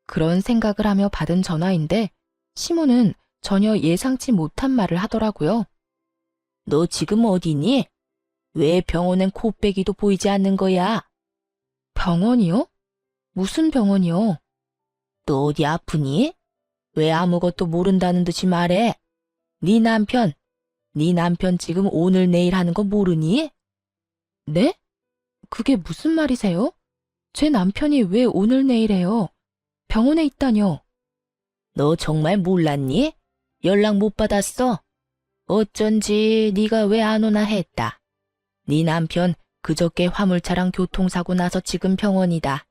그런 생각을 하며 받은 전화인데 시모는 전혀 예상치 못한 말을 하더라고요. 너 지금 어디니? 왜 병원엔 코빼기도 보이지 않는 거야? 병원이요? 무슨 병원이요? 너 어디 아프니? 왜 아무것도 모른다는 듯이 말해? 네 남편 지금 오늘 내일 하는 거 모르니? 네? 그게 무슨 말이세요? 제 남편이 왜 오늘 내일 해요? 병원에 있다뇨? 너 정말 몰랐니? 연락 못 받았어? 어쩐지 네가 왜 안 오나 했다. 네 남편 그저께 화물차랑 교통사고 나서 지금 병원이다.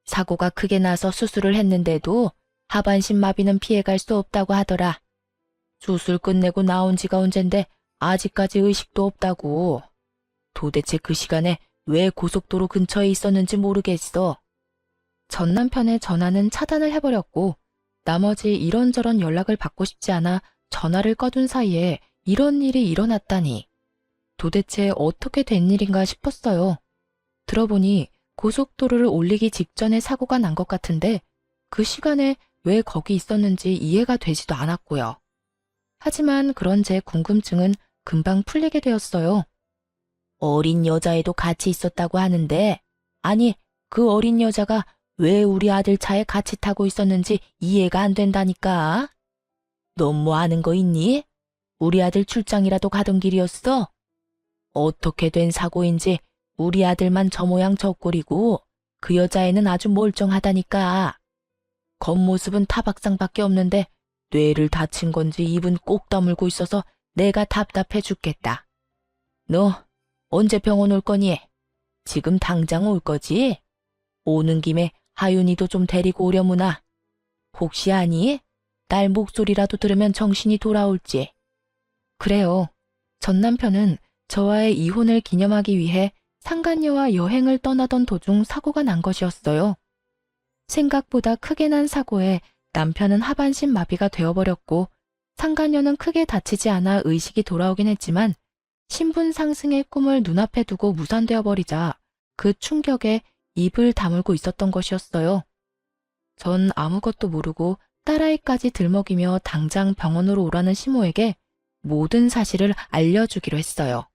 사고가 크게 나서 수술을 했는데도 하반신 마비는 피해갈 수 없다고 하더라. 수술 끝내고 나온 지가 언젠데 아직까지 의식도 없다고. 도대체 그 시간에 왜 고속도로 근처에 있었는지 모르겠어. 전 남편의 전화는 차단을 해버렸고 나머지 이런저런 연락을 받고 싶지 않아 전화를 꺼둔 사이에 이런 일이 일어났다니. 도대체 어떻게 된 일인가 싶었어요. 들어보니 고속도로를 올리기 직전에 사고가 난 것 같은데 그 시간에 왜 거기 있었는지 이해가 되지도 않았고요. 하지만 그런 제 궁금증은 금방 풀리게 되었어요. 어린 여자애도 같이 있었다고 하는데 아니 그 어린 여자가 왜 우리 아들 차에 같이 타고 있었는지 이해가 안 된다니까. 넌 뭐 아는 거 있니? 우리 아들 출장이라도 가던 길이었어? 어떻게 된 사고인지 우리 아들만 저 모양 저 꼴이고 그 여자애는 아주 멀쩡하다니까. 겉모습은 타박상밖에 없는데 뇌를 다친 건지 입은 꼭 다물고 있어서 내가 답답해 죽겠다. 너 언제 병원 올 거니? 지금 당장 올 거지? 오는 김에 하윤이도 좀 데리고 오려무나. 혹시 아니? 딸 목소리라도 들으면 정신이 돌아올지. 그래요. 전 남편은 저와의 이혼을 기념하기 위해 상간녀와 여행을 떠나던 도중 사고가 난 것이었어요. 생각보다 크게 난 사고에 남편은 하반신 마비가 되어버렸고 상간녀는 크게 다치지 않아 의식이 돌아오긴 했지만 신분 상승의 꿈을 눈앞에 두고 무산되어 버리자 그 충격에 입을 다물고 있었던 것이었어요. 전 아무것도 모르고 딸아이까지 들먹이며 당장 병원으로 오라는 시모에게 모든 사실을 알려주기로 했어요.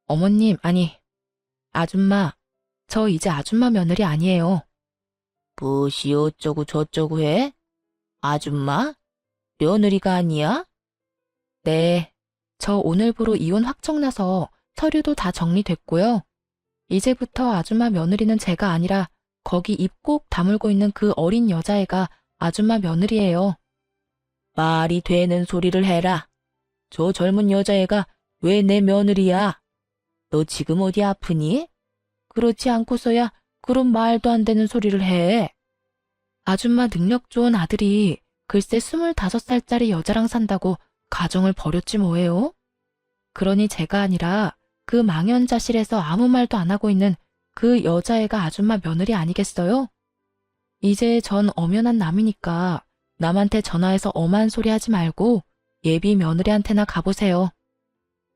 어머님, 아니, 아줌마, 저 이제 아줌마 며느리 아니에요. 무엇이 어쩌고 저쩌고 해? 아줌마? 며느리가 아니야? 네, 저 오늘부로 이혼 확정나서 서류도 다 정리됐고요. 이제부터 아줌마 며느리는 제가 아니라 거기 입 꼭 다물고 있는 그 어린 여자애가 아줌마 며느리예요. 말이 되는 소리를 해라. 저 젊은 여자애가 왜 내 며느리야? 너 지금 어디 아프니? 그렇지 않고서야 그런 말도 안 되는 소리를 해. 아줌마 능력 좋은 아들이 글쎄 25살짜리 여자랑 산다고 가정을 버렸지 뭐예요? 그러니 제가 아니라 그 망연자실해서 아무 말도 안 하고 있는 그 여자애가 아줌마 며느리 아니겠어요? 이제 전 엄연한 남이니까 남한테 전화해서 엄한 소리 하지 말고 예비 며느리한테나 가보세요.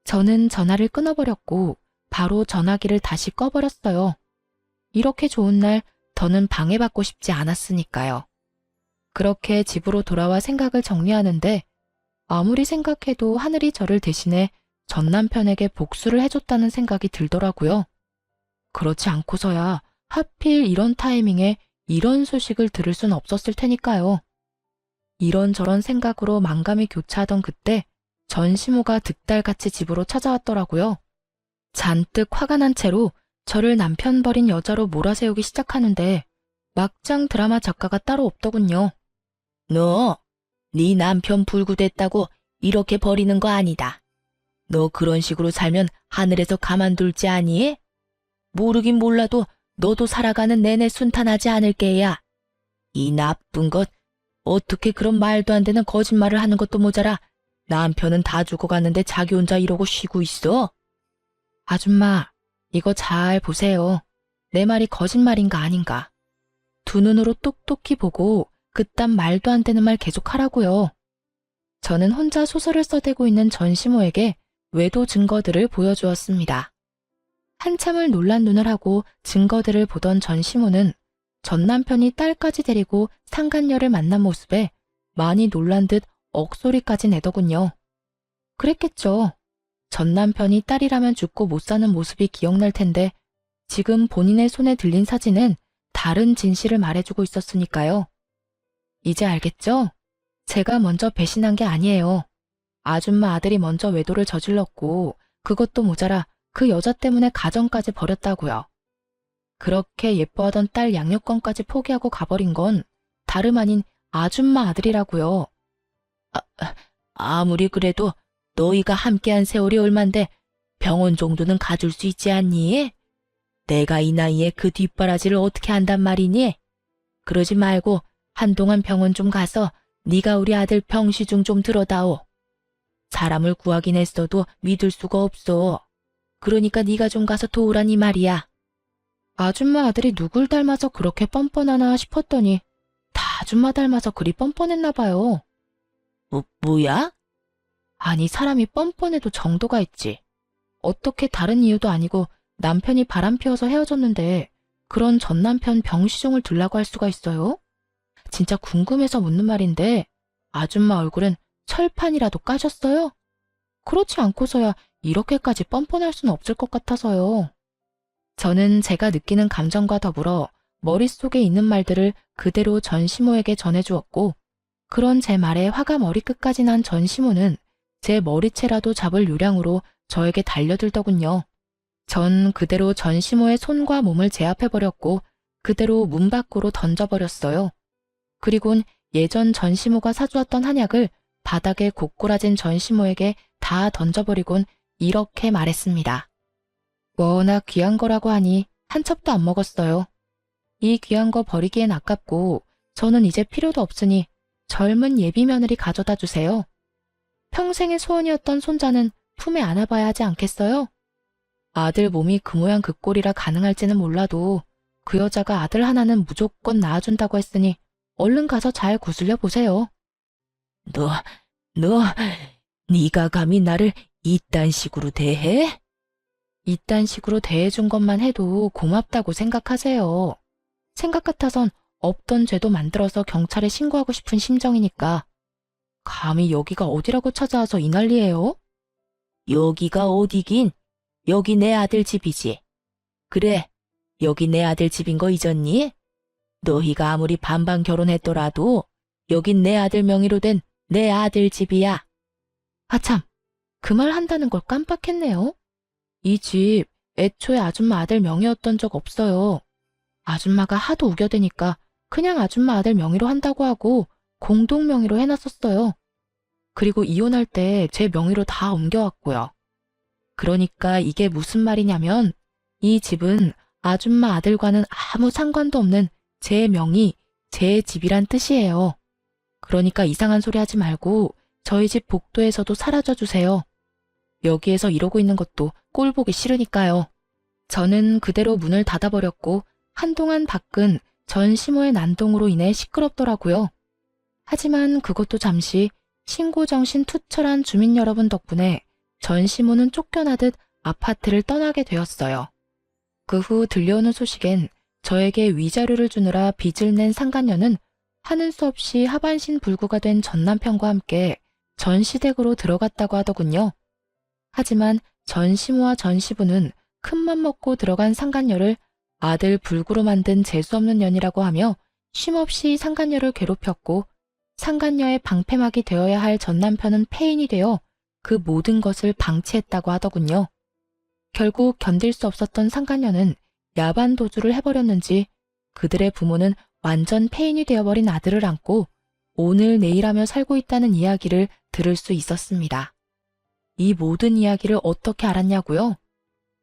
저는 전화를 끊어버렸고 바로 전화기를 다시 꺼버렸어요. 이렇게 좋은 날 더는 방해받고 싶지 않았으니까요. 그렇게 집으로 돌아와 생각을 정리하는데 아무리 생각해도 하늘이 저를 대신해 전 남편에게 복수를 해줬다는 생각이 들더라고요. 그렇지 않고서야 하필 이런 타이밍에 이런 소식을 들을 순 없었을 테니까요. 이런저런 생각으로 만감이 교차하던 그때 전시모가 득달같이 집으로 찾아왔더라고요. 잔뜩 화가 난 채로 저를 남편 버린 여자로 몰아세우기 시작하는데 막장 드라마 작가가 따로 없더군요. 너, 네 남편 불구됐다고 이렇게 버리는 거 아니다. 너 그런 식으로 살면 하늘에서 가만둘지 아니? 모르긴 몰라도 너도 살아가는 내내 순탄하지 않을 게야. 이 나쁜 것, 어떻게 그런 말도 안 되는 거짓말을 하는 것도 모자라 남편은 다 죽어갔는데 자기 혼자 이러고 쉬고 있어? 아줌마, 이거 잘 보세요. 내 말이 거짓말인가 아닌가. 두 눈으로 똑똑히 보고 그딴 말도 안 되는 말 계속하라고요. 저는 혼자 소설을 써대고 있는 전시모에게 외도 증거들을 보여주었습니다. 한참을 놀란 눈을 하고 증거들을 보던 전시모는 전 남편이 딸까지 데리고 상간녀를 만난 모습에 많이 놀란 듯 억소리까지 내더군요. 그랬겠죠. 전 남편이 딸이라면 죽고 못 사는 모습이 기억날 텐데 지금 본인의 손에 들린 사진은 다른 진실을 말해주고 있었으니까요. 이제 알겠죠? 제가 먼저 배신한 게 아니에요. 아줌마 아들이 먼저 외도를 저질렀고 그것도 모자라 그 여자 때문에 가정까지 버렸다고요. 그렇게 예뻐하던 딸 양육권까지 포기하고 가버린 건 다름 아닌 아줌마 아들이라고요. 아무리 그래도 너희가 함께한 세월이 얼만데 병원 정도는 가줄 수 있지 않니? 내가 이 나이에 그 뒷바라지를 어떻게 한단 말이니? 그러지 말고 한동안 병원 좀 가서 네가 우리 아들 병시중 좀 들어다오. 사람을 구하긴 했어도 믿을 수가 없어. 그러니까 네가 좀 가서 도우라니 말이야. 아줌마 아들이 누굴 닮아서 그렇게 뻔뻔하나 싶었더니 다 아줌마 닮아서 그리 뻔뻔했나 봐요. 뭐야? 아니 사람이 뻔뻔해도 정도가 있지. 어떻게 다른 이유도 아니고 남편이 바람피워서 헤어졌는데 그런 전 남편 병시종을 들라고 할 수가 있어요? 진짜 궁금해서 묻는 말인데 아줌마 얼굴은 철판이라도 까셨어요? 그렇지 않고서야 이렇게까지 뻔뻔할 수는 없을 것 같아서요. 저는 제가 느끼는 감정과 더불어 머릿속에 있는 말들을 그대로 전시모에게 전해주었고 그런 제 말에 화가 머리끝까지 난 전시모는 제 머리채라도 잡을 요량으로 저에게 달려들더군요. 전 그대로 전시모의 손과 몸을 제압해버렸고 그대로 문 밖으로 던져버렸어요. 그리곤 예전 전시모가 사주었던 한약을 바닥에 고꾸라진 전시모에게 다 던져버리곤 이렇게 말했습니다. 워낙 귀한 거라고 하니 한 첩도 안 먹었어요. 이 귀한 거 버리기엔 아깝고 저는 이제 필요도 없으니 젊은 예비 며느리 가져다 주세요. 평생의 소원이었던 손자는 품에 안아봐야 하지 않겠어요? 아들 몸이 그 모양 그 꼴이라 가능할지는 몰라도 그 여자가 아들 하나는 무조건 낳아준다고 했으니 얼른 가서 잘 구슬려 보세요. 네가 감히 나를 이딴 식으로 대해? 이딴 식으로 대해준 것만 해도 고맙다고 생각하세요. 생각 같아선 없던 죄도 만들어서 경찰에 신고하고 싶은 심정이니까. 감히 여기가 어디라고 찾아와서 이 난리예요? 여기가 어디긴? 여기 내 아들 집이지. 그래, 여기 내 아들 집인 거 잊었니? 너희가 아무리 반반 결혼했더라도 여긴 내 아들 명의로 된 내 아들 집이야. 아참, 그 말 한다는 걸 깜빡했네요. 이 집 애초에 아줌마 아들 명의였던 적 없어요. 아줌마가 하도 우겨대니까 그냥 아줌마 아들 명의로 한다고 하고 공동 명의로 해놨었어요. 그리고 이혼할 때 제 명의로 다 옮겨왔고요. 그러니까 이게 무슨 말이냐면 이 집은 아줌마 아들과는 아무 상관도 없는 제 명의, 제 집이란 뜻이에요. 그러니까 이상한 소리 하지 말고 저희 집 복도에서도 사라져 주세요. 여기에서 이러고 있는 것도 꼴 보기 싫으니까요. 저는 그대로 문을 닫아버렸고 한동안 밖은 전 시모의 난동으로 인해 시끄럽더라고요. 하지만 그것도 잠시 신고 정신 투철한 주민 여러분 덕분에 전 시모는 쫓겨나듯 아파트를 떠나게 되었어요. 그 후 들려오는 소식엔 저에게 위자료를 주느라 빚을 낸 상간녀는 하는 수 없이 하반신 불구가 된 전 남편과 함께 전 시댁으로 들어갔다고 하더군요. 하지만 전 시모와 전 시부는 큰맘 먹고 들어간 상간녀를 아들 불구로 만든 재수없는 년이라고 하며 쉼없이 상간녀를 괴롭혔고 상간녀의 방패막이 되어야 할 전 남편은 폐인이 되어 그 모든 것을 방치했다고 하더군요. 결국 견딜 수 없었던 상간녀는 야반 도주를 해버렸는지 그들의 부모는 완전 폐인이 되어버린 아들을 안고 오늘 내일하며 살고 있다는 이야기를 들을 수 있었습니다. 이 모든 이야기를 어떻게 알았냐고요?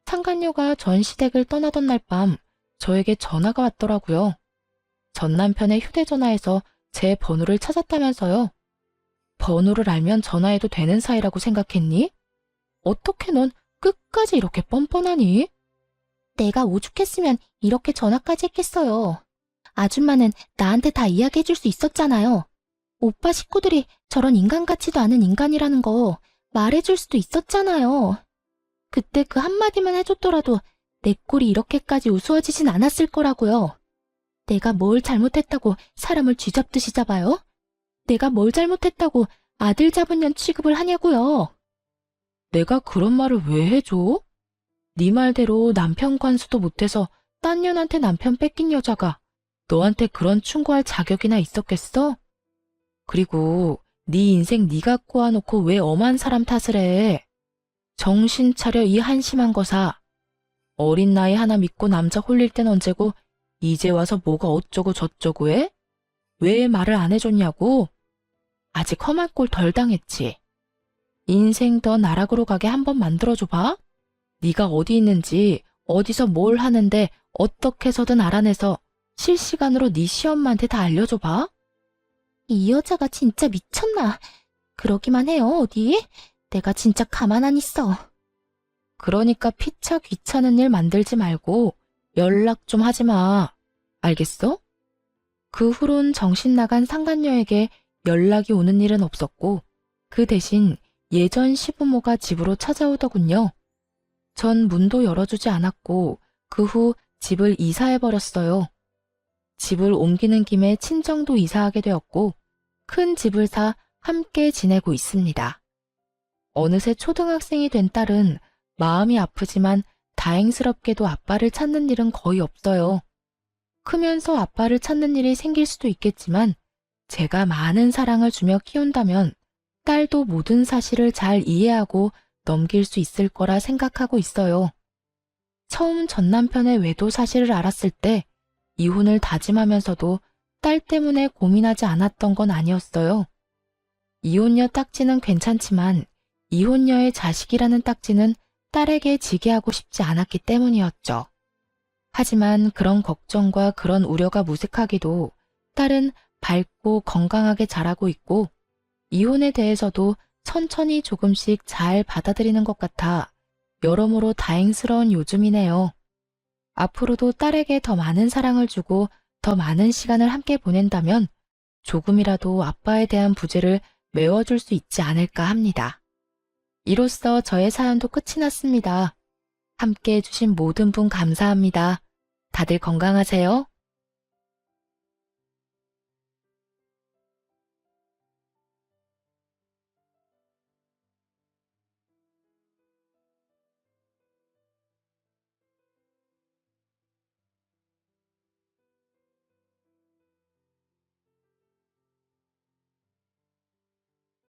상간녀가 전 시댁을 떠나던 날 밤 저에게 전화가 왔더라고요. 전 남편의 휴대전화에서 제 번호를 찾았다면서요. 번호를 알면 전화해도 되는 사이라고 생각했니? 어떻게 넌 끝까지 이렇게 뻔뻔하니? 내가 오죽했으면 이렇게 전화까지 했겠어요. 아줌마는 나한테 다 이야기해줄 수 있었잖아요. 오빠 식구들이 저런 인간 같지도 않은 인간이라는 거 말해줄 수도 있었잖아요. 그때 그 한마디만 해줬더라도 내 꼴이 이렇게까지 우스워지진 않았을 거라고요. 내가 뭘 잘못했다고 사람을 쥐잡듯이 잡아요? 내가 뭘 잘못했다고 아들 잡은 년 취급을 하냐고요. 내가 그런 말을 왜 해줘? 네 말대로 남편 관수도 못해서 딴 년한테 남편 뺏긴 여자가 너한테 그런 충고할 자격이나 있었겠어? 그리고 네 인생 네가 꼬아놓고 왜 엄한 사람 탓을 해? 정신 차려 이 한심한 거사. 어린 나이 하나 믿고 남자 홀릴 땐 언제고 이제 와서 뭐가 어쩌고 저쩌고 해? 왜 말을 안 해줬냐고? 아직 험한 꼴 덜 당했지. 인생 더 나락으로 가게 한번 만들어줘봐. 네가 어디 있는지 어디서 뭘 하는데 어떻게 해서든 알아내서 실시간으로 네 시엄마한테 다 알려줘봐. 이 여자가 진짜 미쳤나? 그러기만 해요, 어디? 내가 진짜 가만 안 있어. 그러니까 피차 귀찮은 일 만들지 말고 연락 좀 하지 마. 알겠어? 그 후론 정신 나간 상간녀에게 연락이 오는 일은 없었고 그 대신 예전 시부모가 집으로 찾아오더군요. 전 문도 열어주지 않았고 그 후 집을 이사해버렸어요. 집을 옮기는 김에 친정도 이사하게 되었고 큰 집을 사 함께 지내고 있습니다. 어느새 초등학생이 된 딸은 마음이 아프지만 다행스럽게도 아빠를 찾는 일은 거의 없어요. 크면서 아빠를 찾는 일이 생길 수도 있겠지만 제가 많은 사랑을 주며 키운다면 딸도 모든 사실을 잘 이해하고 넘길 수 있을 거라 생각하고 있어요. 처음 전 남편의 외도 사실을 알았을 때 이혼을 다짐하면서도 딸 때문에 고민하지 않았던 건 아니었어요. 이혼녀 딱지는 괜찮지만 이혼녀의 자식이라는 딱지는 딸에게 지게 하고 싶지 않았기 때문이었죠. 하지만 그런 걱정과 그런 우려가 무색하기도 딸은 밝고 건강하게 자라고 있고 이혼에 대해서도 천천히 조금씩 잘 받아들이는 것 같아 여러모로 다행스러운 요즘이네요. 앞으로도 딸에게 더 많은 사랑을 주고 더 많은 시간을 함께 보낸다면 조금이라도 아빠에 대한 부재를 메워줄 수 있지 않을까 합니다. 이로써 저의 사연도 끝이 났습니다. 함께 해주신 모든 분 감사합니다. 다들 건강하세요.